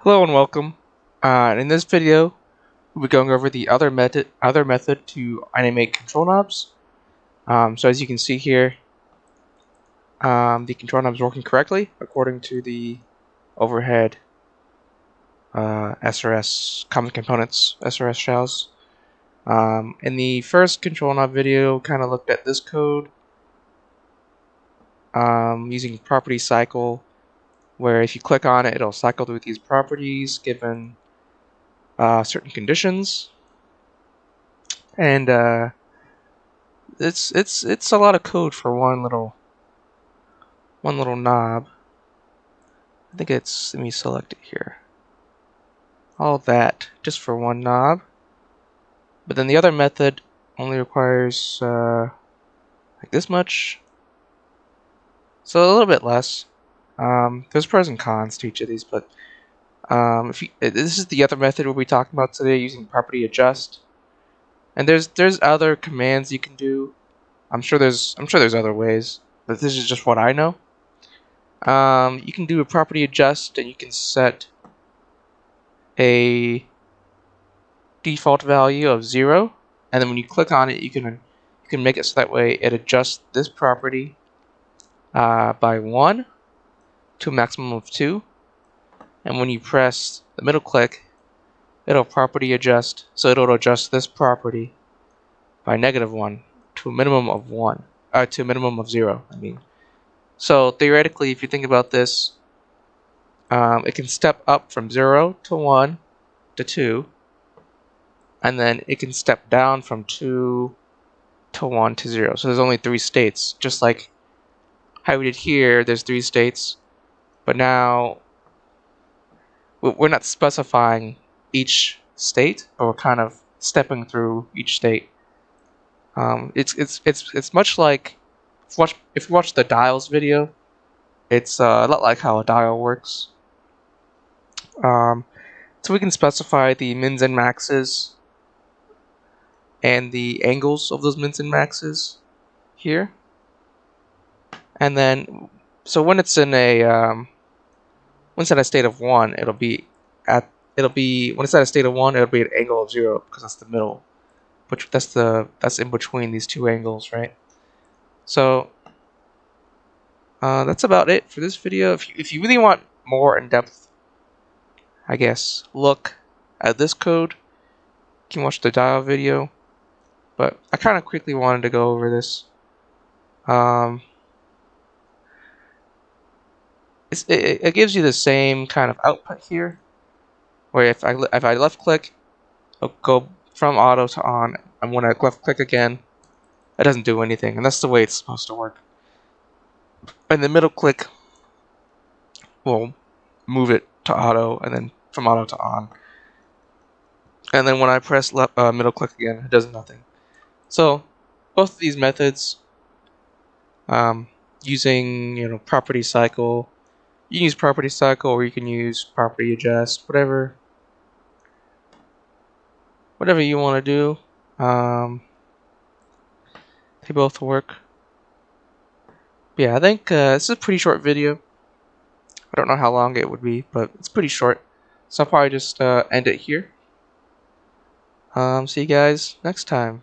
Hello and welcome. In this video, we'll be going over the other method to animate control knobs. So as you can see here, the control knob is working correctly according to the overhead SRS common components SRS shells. In the first control knob video, kind of looked at this code using property cycle, where if you click on it, it'll cycle through these properties given certain conditions, and it's a lot of code for one little knob. I think it's, let me select it here. All that just for one knob. But then the other method only requires like this much, so a little bit less. There's pros and cons to each of these, but this is the other method we'll be talking about today, using property adjust. And there's other commands you can do. I'm sure there's other ways, but this is just what I know. You can do a property adjust, and you can set a default value of 0, and then when you click on it, you can make it so that way it adjusts this property by 1 to a maximum of 2, and when you press the middle click, it'll property adjust, so it'll adjust this property by -1 to a minimum of 1, to a minimum of 0. I mean. So theoretically, if you think about this, it can step up from 0 to 1 to 2, and then it can step down from 2 to 1 to 0. So there's only 3 states, just like how we did here. There's 3 states, but now we're not specifying each state, but we're kind of stepping through each state. It's much like if you watch the dials video. It's a lot like how a dial works. So we can specify the mins and maxes and the angles of those mins and maxes here. And then, so when it's in a when it's at a state of 1, when it's at a state of 1, it'll be an angle of 0, because that's the middle, which that's in between these two angles, right? So that's about it for this video. If you really want more in-depth, I guess, look at this code, you can watch the dial video. But I kind of quickly wanted to go over this. It gives you the same kind of output here, where if I left click, it'll go from auto to on, and when I left click again, it doesn't do anything, and that's the way it's supposed to work. And the middle click will move it to auto, and then from auto to on. And then when I press middle click again, it does nothing. So both of these methods, using property cycle, you can use property cycle, or you can use property adjust, whatever you want to do. They both work. But yeah, I think this is a pretty short video. I don't know how long it would be, but it's pretty short, so I'll probably just end it here. See you guys next time.